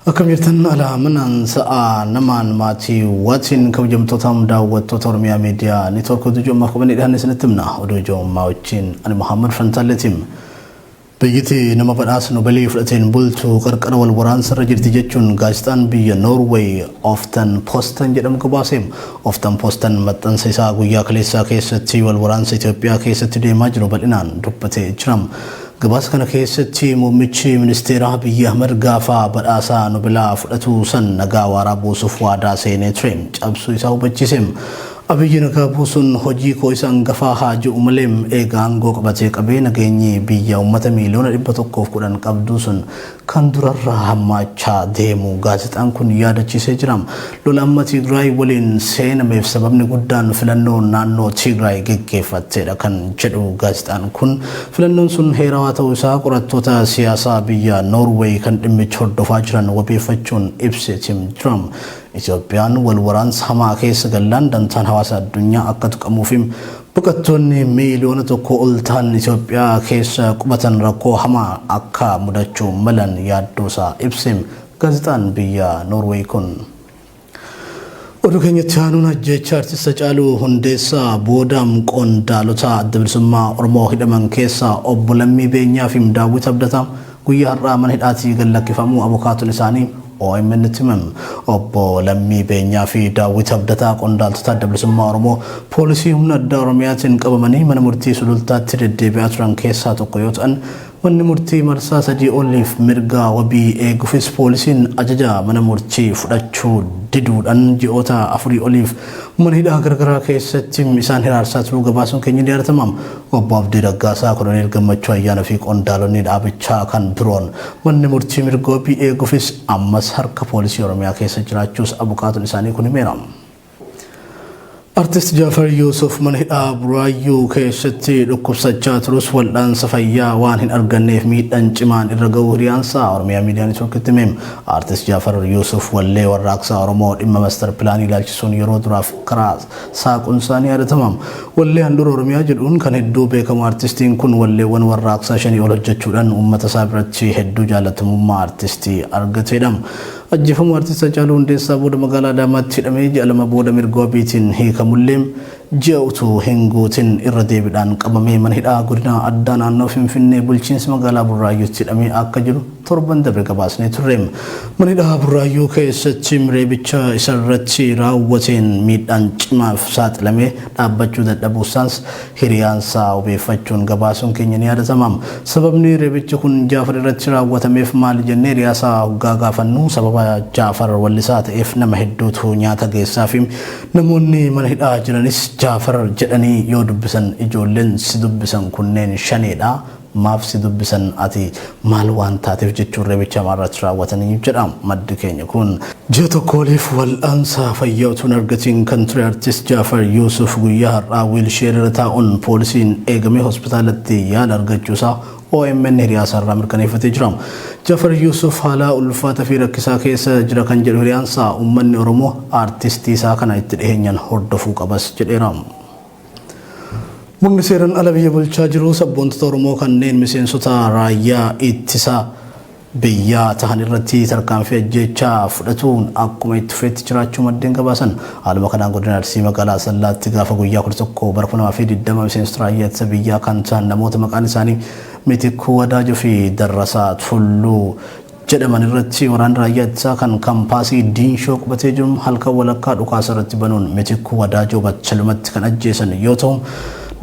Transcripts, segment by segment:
Akkam jirtan alaamanaan sa'a namaan maatii waatiin kabajamtootaan daawwattoota Oromiyaa Miidiyaa Neetwoork Oduu Ammaa qabanii dhiyaanne isinitti himna. Oduu Ammaa wajjin ani Muhammad Fantaalleetiin. Biyyattii nama badhaasa Noobeelii fudhateen bultu qarqara wal waraansa irra jirti jechuun gaazexaan biyya Noorweey Aftenposten jedhamu gabaase. Aftenposten maxxansa isaa guyyaa kaleessaa keessatti wal waraansa Itoophiyaa keessatti deemaa jiru bal'inaan dubbatee jira. Gabaasa kana keessatti muummichi ministeera Abiy Ahmed gaafa badhaasa Noobeelaa fudhatu san nagaa waaraa buusuuf waadaa seenee ture cabsuu isaa hubachiise. Abiy nagaa buusuun hojii koo isa hangafaa haa ji'u malee eega aangoo qabatee qabee nageenyi biyya uummata miiliyoona 110 qabdu sun kan durarraa hammaachaa deemu gaazexaan kun yaadachiisee jira. Lola amma Tigraay waliin seenameef sababni guddaan filannoo naannoo Tigraay geggeeffatteedha kan jedhu gaazexaan kun filannoon sun heerawaa ta'uu isaa qorattoota siyaasaa biyya Noorweey kan dhimmicha hordofaa jiran wabeeffachuun ibseetii jira. Itoophiyaan wal waraansa hamaa keessa gallaan dantaan hawaasa addunyaa akka tuqamuuf baqattoonni miiliyoona 1 ol ta'an Itoophiyaa keessa qubatan rakkoo hamaa akka mudachuu malan yaaddoosaa ibse gaazexaan biyya Noorweey kun. Oduu keenyatti aanuun ajjeechaa artista Haacaaluu Hundeessaa boodam qondaalota adda bilisummaa Oromoo hidhaman keessaa obbo Lammii Beenyaa fi Daawit Abdataa guyyaa har'aa mana hidhaatii gallakkifamuu abukaatoon isaanii Omn timam obbo Lammii Beenyaa fi Daawit Abdataa qondaaltota adda bilisummaa Oromoo poolisii humna addaa Oromiyaatiin qabamanii mana murtii sulultaatti deddeebi'aa turan keessaa tokko yoo ta'an manni murtii marsaa 3 oliif mirga wabii eeguufis poolisiin ajaja mana murtii fudhachuu diduudhaan ji'oota 4 oliif mana hidhaa gargaraa keessatti isaan hiraarsaa turuu gabaasuun keenya ni yaadatama. Obbo Abdii Raggaasaa Koloneel Gammachuu Ayyaana fi qondaalonni dhaabichaa kan biroon manni murtii mirga wabii eeguufis ammas harka poolisii Oromiyaa keessa jiraachuus abukaatoon isaanii kun himeera. Artist Jaafar Yusuf mana hidhaa Buraayyuu keessatti dhukkubsachaa turus wal'aansa fayyaa waan hin arganneef miidhaan cimaan irra ga'uu hiriyaansaa Oromiyaa Miidiyaa Neetwoorkitti hime. Artist Jaafar Yusuf wallee warraaqsaa Oromoo dhimma master pilaanii ilaalchisuun yeroo duraaf karaa saaquun isaanii yaadatama. Wallee handhuura Oromiyaa jedhuun kan hedduu beekamu artistiin kun walleewwan warraaqsaa 5 ol hojjechuudhaan uummata isaa biratti hedduu jaalatamummaa artistii argateedha. Ajjeefamuu artist Haacaaluu Hundeessaa booda magaalaa Adaamaatti hidhamee ji'a 2 booda mirga wabiitiin hiikamullee ji'a utuu hin guutin irra deebiidhaan qabamee mana hidhaa godina addaa naannoo Finfinnee bulchiinsa magaalaa Burraayyuutti hidhamee akka jiru torban dabre gabaasnee turre. Mana hidhaa Burraayyuu keessatti reebicha isarratti raawwateen miidhaan cimaaf saaxilamee dhaabbachuu dadhabuusaas hiriyaansaa hubeeffachuun gabaasuun keenya ni yaadatama. Sababni reebicha kun Jaafar irratti raawwatameef maali jennee hiriyaasaa hoggaa gaafannu sababa Jaafar wallisaa ta'eef nama hedduutu nyaata geessaa fi namoonni mana hidhaa jiranis Jaafar jedhanii yoo dubbisan ijoolleen si dubbisan kunneen shaneedha. Maaf si dubbisan ati maal waan taateef jechuun reebicha maarratti raawwatanii jedha maddi keenya kun. Ji'a tokko oliif wal'aansa fayyaa utuu hin argatiin kan ture artist Jaafar Yusuf guyyaa har'aa wiilsheer irra taa'uun poolisiin eegamee hospitaalatti yaala argachuusaa OMN hiriyaasaa irraa mirkaneeffatee jira. Jaafar Yusuf haala ulfaataa fi rakkisaa keessa jira kan jedhu hiriyaansaa uummanni Oromoo artistii isaa kana itti dhiheenyaan hordofuu qabas jedheera. Murni seeraan ala biyya bulchaa jiru sabboontota Oromoo kanneen miseensota raayyaa ittisa biyyaa tahan irratti tarkaanfii ajjeechaa fudhatuun akkuma itti fufeetti jiraachuu maddeen gabaasan. Haaluma kanaan godina Arsii magaalaa Sallaatti gaafa guyyaa 11 bara 2020 miseensota raayyaa ittisa biyyaa kan ta'an namoota maqaan isaanii Mitikuu Wadaajoo fi Darrasaa Tulluu jedhaman irratti waraana raayyaa ittisaa kan kampaasii Diinshoo qubatee jiru halkan walakkaa dhukaasa irratti banuun Mitikuu Wadaajoo battalumatti kan ajjeesan yoo ta'u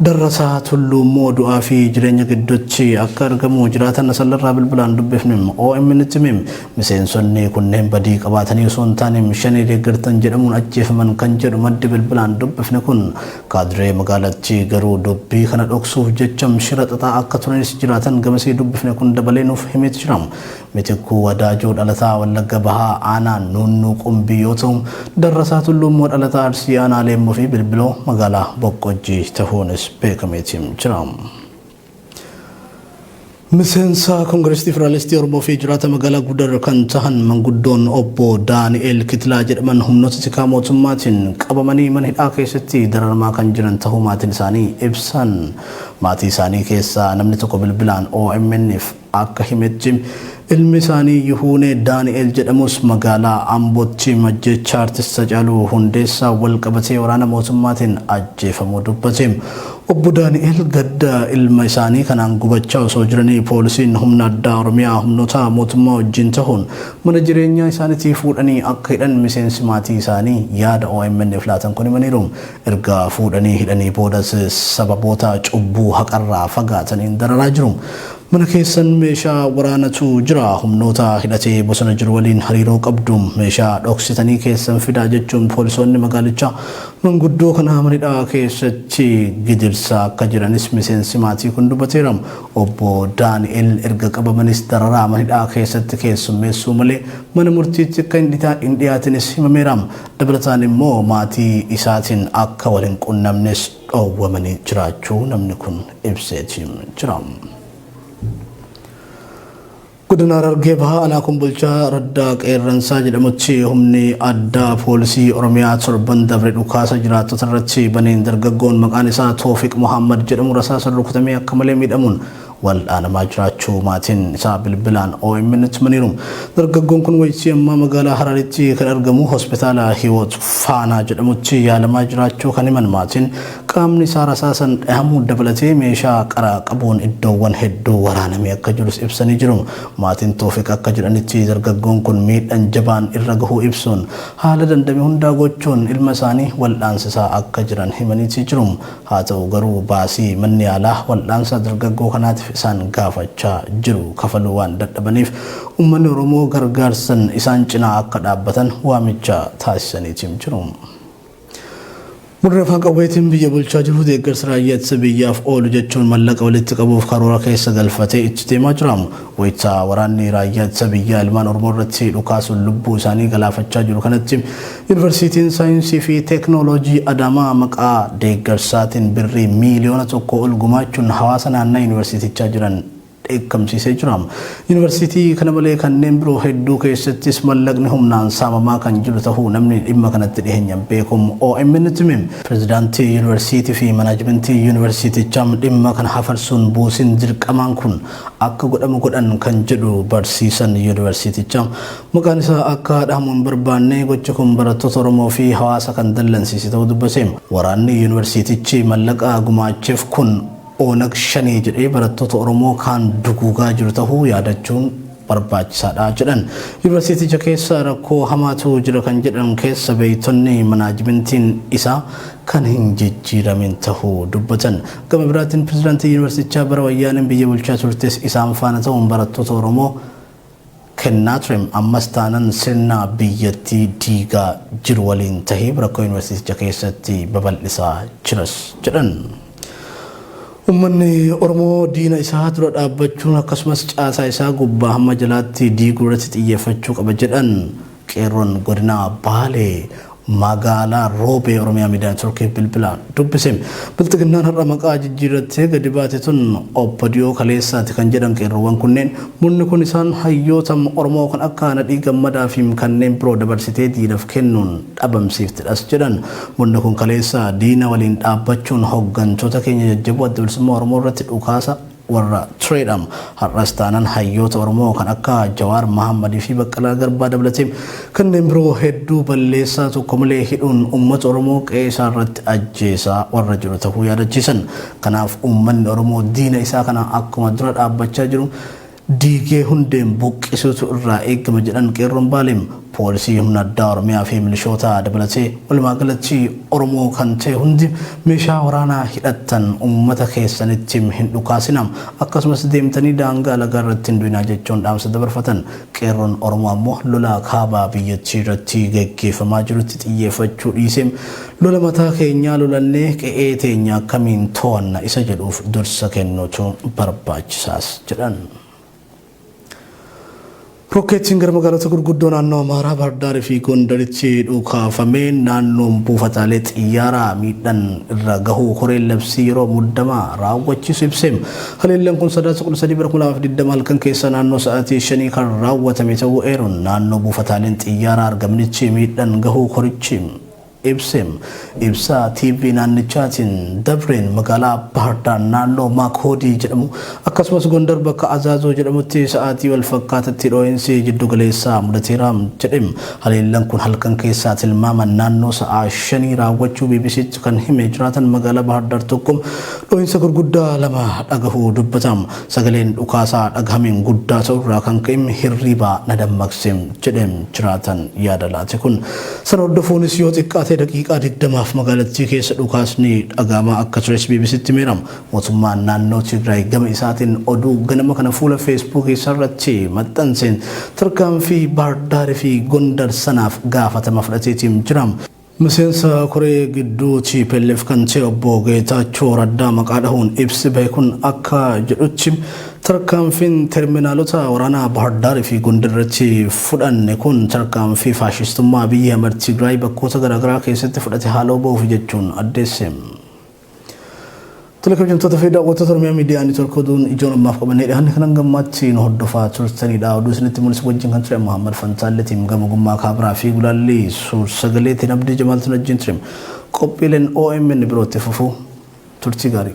Darrasaa Tulluu immoo du'aa fi jireenya gidduutti akka argamu jiraatan sallarraa bilbilaan dubbifne OMN itti hime. Miseensonni kunneen badii qabaatanii osoo hin taane shanee deeggartan jedhamuun ajjeefaman kan jedhu maddi bilbilaan dubbifne kun kaadiree magaalattii garuu dubbii kana dhoksuuf jecha shira xaxaa akka turanis jiraatan gamasii dubbifne kun dabalee nuuf himeeti jira. Mitikuu Wadaajoo dhalataa Wallagga Bahaa aanaa Nunnuu Qumbii yoo ta'u Darrasaa Tulluu immoo dhalataa Arsii aanaa Leemmoo fi Bilbiloo magaalaa Boqqojjii ta'uunis beekameetii jira. Miseensa Koongireesii Federaalistii Oromoo fi jiraata magaalaa Gudar kan ta'an manguddoon obbo Daani'el Kitilaa jedhaman humnoota tikaa mootummaatiin qabamanii mana hidhaa keessatti dararamaa kan jiran ta'uu maatiin isaanii ibsan. Maatii isaanii keessaa namni tokko bilbilaan OMN'if akka himetti ilmi isaanii Yuhuunee Daani'el jedhamus magaalaa Ambootti majjecha artist Hacaaluu Hundeessaa wal qabatee waraana mootummaatiin ajjeefamuu dubbate. Obbo Daani'el gadda ilma isaanii kanaan gubachaa osoo jiranii poolisiin humna addaa Oromiyaa humnoota mootummaa wajjin ta'uun mana jireenyaa isaaniitii fuudhanii akka hidhan miseensi maatii isaanii yaada OMN laatan kun himaniiru. Erga fuudhanii hidhanii boodas sababoota cubbuu haqarraa fagaataniin dararaa jiru. Mana keessan meeshaa waraanatu jira, humnoota hidhatee bosona jiru waliin hariiroo qabdu, meeshaa dhoksitanii keessan fidaa jechuun poolisoonni magaalichaa manguddoo kana manidhaa keessatti gidirsaa akka jiranis miseensi maatii kun dubbateera. Obbo Daani'el erga qabamanis dararaa manidhaa keessatti keessummeessuu malee mana murtiitti akka hin dhiyaatinis himameera. Dabalataan immoo maatii isaatiin akka waliin qunnamnes dhoowwamanii jiraachuu namni kun ibseetii jira. Godhaa Harargee bahaa aanaa Kumbolchaa Raddaa Qeerransaa jedhamutti humni addaa poolisii Oromiyaa torban dabre dhukaasa jiraattota irratti baneen dargaggoon maqaan isaa Toofiq Muhammad jedhamu rasaasaan rukutamee akka malee miidhamuun wal'aanamaa jiraachuu maatiin isaa bilbilaan OMN himaniiru. Dargaggoon kun wayittii ammaa magaalaa Hararitti kan argamu hospitaala Hiwoot Faanaa jedhamutti yaalamaa jiraachuu kan himan maatiin qaamni isaa rasaasaan dhahamuu dabalatee meeshaa qaraa qabuun iddoowwan hedduu waraanamee akka jirus ibsanii jiru. Maatiin Toofiq akka jedhanitti dargaggoon kun miidhaan jabaan irra gahuu ibsuun haala dandame hundaa gochuun ilma isaanii wal'aansisaa akka jiran himanii jiru. Haa ta'u garuu baasii manni yaalaa wal'aansa dargaggoo kanaatiif isaan gaafachaa jiru kafaluu waan dadhabaniif uummanni Oromoo gargaarsan isaan cinaa akka dhaabbatan waamicha taasisanii jiru. Murni afaan qawweetiin biyya bulchaa jiru deeggarsa raayyaa ittisa biyyaaf oolu jechuun mallaqa walitti qabuuf karoora keessa galfatee itti deemaa jira. Wayitaa waraanni raayyaa ittisa biyyaa ilmaan Oromoo irratti dhukaasuun lubbuu isaanii galaafachaa jiru kanatti Yuunivarsiitiin Saayinsii fi Teeknooloojii Adaamaa maqaa deeggarsaatiin birrii miiliyoona 1 ol gumaachuun hawaasa naannoo yuunivarsiitichaa jiran eeggamsiisee jira. Yuunivarsiitii kana malee kanneen biroo hedduu keessattis mallaqni humnaan saamamaa kan jiru ta'uu namni dhimma kanatti dhiheenyaan beekuun OMN hime. Pireezidaantii yuunivarsiitii fi manaajimentii yuunivarsiitichaa dhimma kana hafarsuun buusin dirqamaan kun akka godhamu godhan kan jedhu barsiisan yuunivarsiitichaa maqaan isaa akka dhahamuun barbaanne gochi kun barattoota Oromoo fi hawaasa kan dallansiise ta'uu dubbate. Waraanni yuunivarsiitichi mallaqa gumaacheef kun Onag shanii jedhee barattoota Oromoo kan duguugaa jiru ta'uu yaadachuun barbaachisaadha jedhan. Yuunivarsiiticha keessa rakkoo hamaatu jira kan jedhan keessa beeytonni manaajimentiin isaa kan hin jijjiiramin ta'uu dubbatan. Gama biraatiin pireezidaantii yuunivarsiitichaa bara wayyaaniin biyya bulchaa turtes isaan faana ta'uun barattoota Oromoo kennaa ture ammas taanan sirna biyyattii diigaa jiru waliin tahee rakkoo yuunivarsiiticha keessatti babal'isaa jiras jedhan. Uummanni Oromoo diina isaa dura dhaabbachuun akkasumas caasaa isaa gubbaa hamma jalaatti diiguu irratti xiyyeeffachuu qaba jedhan qeerroon godina Baalee magaalaa Roobee Oromiyaa miidiyaa Turkii bilbilaan dubbise. Biltiginnaan har'a maqaa jijjiirrattee gadi baate tun obbodiyoo kaleessaati kan jedhan qeerroowwan kunneen murni kun isaan hayyoota Oromoo kan akka Nadhii Gammadaa fi kanneen biroo dabarsitee diinaaf kennuun dhabamsiiftedhas jedhan. Murni kun kaleessa diina waliin dhaabbachuun hooggantoota keenya jajjaboo adda bilisummaa Oromoo irratti dhukaasa warra Treedham har'as taanan hayyoota Oromoo kan akka Jawaar Mahammadii fi Baqqalaa Garbaa dabalatee kanneen biroo hedduu balleessaa tokko malee hidhuun uummata Oromoo qe'ee isaa irratti ajjeesaa warra jiru ta'uu yaadachiisan. Kanaaf uummanni Oromoo diina isaa kana akkuma dura dhaabbachaa jiru diigee hundeen buqqisuutu irraa eegama jedhan qeerroon Baalee. Poolisii humna addaa Oromiyaa fi milishoota dabalatee walumaa galatti Oromoo kan ta'e hundi meeshaa waraanaa hidhattan uummata keessanitti hin dhukaasinaa akkasumas deemtanii daangaa lagaa irratti hin du'inaa jechuun dhaamsa dabarfatan. Qeerroon Oromoo ammoo lola kaabaa biyyattii irratti gaggeeffamaa jirutti xiyyeeffachuu dhiisee lola mataa keenyaa lolannee qe'ee teenya akkamiin to'anna isa jedhuuf dursa kennuutu barbaachisaas jedhan. Rokkeettiin gara magaalota gurguddoo naannoo Amaaraa Baardaarii fi Gondaritti dhukaafamee naannoon buufataalee xiyyaaraa miidhaan irra gahuu koreen labsii yeroo muddamaa raawwachiisu ibse. Haleellaan kun sadaasa 13 halkan keessa naannoo sa'aatii 5 kan raawwatame ta'uu eeruun naannoo buufataaleen xiyyaaraa argamanitti miidhaan gahuu korichi ibsim ibsa TV naannichaatiin dabreen magaalaa Dhawadhaa naannoo Makoodii jedhamu akkasumas Gondar bakka Azaazoo jedhamutti sa'aatii wal fakkaatatti dhoo'insi jiddu galeessaa mudateera jedhem haleellaan kun halkan keessaa tilmaaman naannoo sa'a 5 raawwachuu BBCtti kan hime jiraatan magaalaa Dhawadhaa tokko dhoo'insa gurguddaa lama dhagahuu dubbatam sagaleen dhukaasaa dhagahameen guddaa ta'urraa kan ka'e hirriibaa na dammaqsem jedhem jiraatan yaadalaate kun sana hordofuunis yoo xiqqaate daqiiqaa 20f magaalattii keessa dhukaasni dhagama akka tures BBCtti meeram mootummaan naannoo Tigraay gama isaatiin oduu ganama kana fuula Facebook irratti maxxanseen tarkaanfii Dhawadhaa fi Gondar sanaaf gaafatama fudhateetiin jiram miseensa koree gidduutti pelleef kan ta'e obbo Geetaachoo Raddaa maqaa dhahuun ibsi bahe kun akka jedhutti tarkaanfiin terminaalota waraanaa Dhawadhaa fi Gondar irratti fudhanne kun tarkaanfii faashistummaa biyya Tigraay bakkoota garaagaraa keessatti fudhate haaloo ba'uuf jechuun addeesse. Telekabjamtoota fi daawwattoota Oromiyaa miidiyaa Niitoork oduun ijoon ammaaf qabannee dhiyaanne kanan gammaatti nu hordofaa turtanidha. Oduu isinitti mul'isu wajjin kan ture Muhammad Fantaalleetiim gama gummaa kaabiraa fi gulaallee suur sagaleetiin abdii jamaaltiin wajjin ture. Qophiileen OMN birootti fufuu turtii gaarii.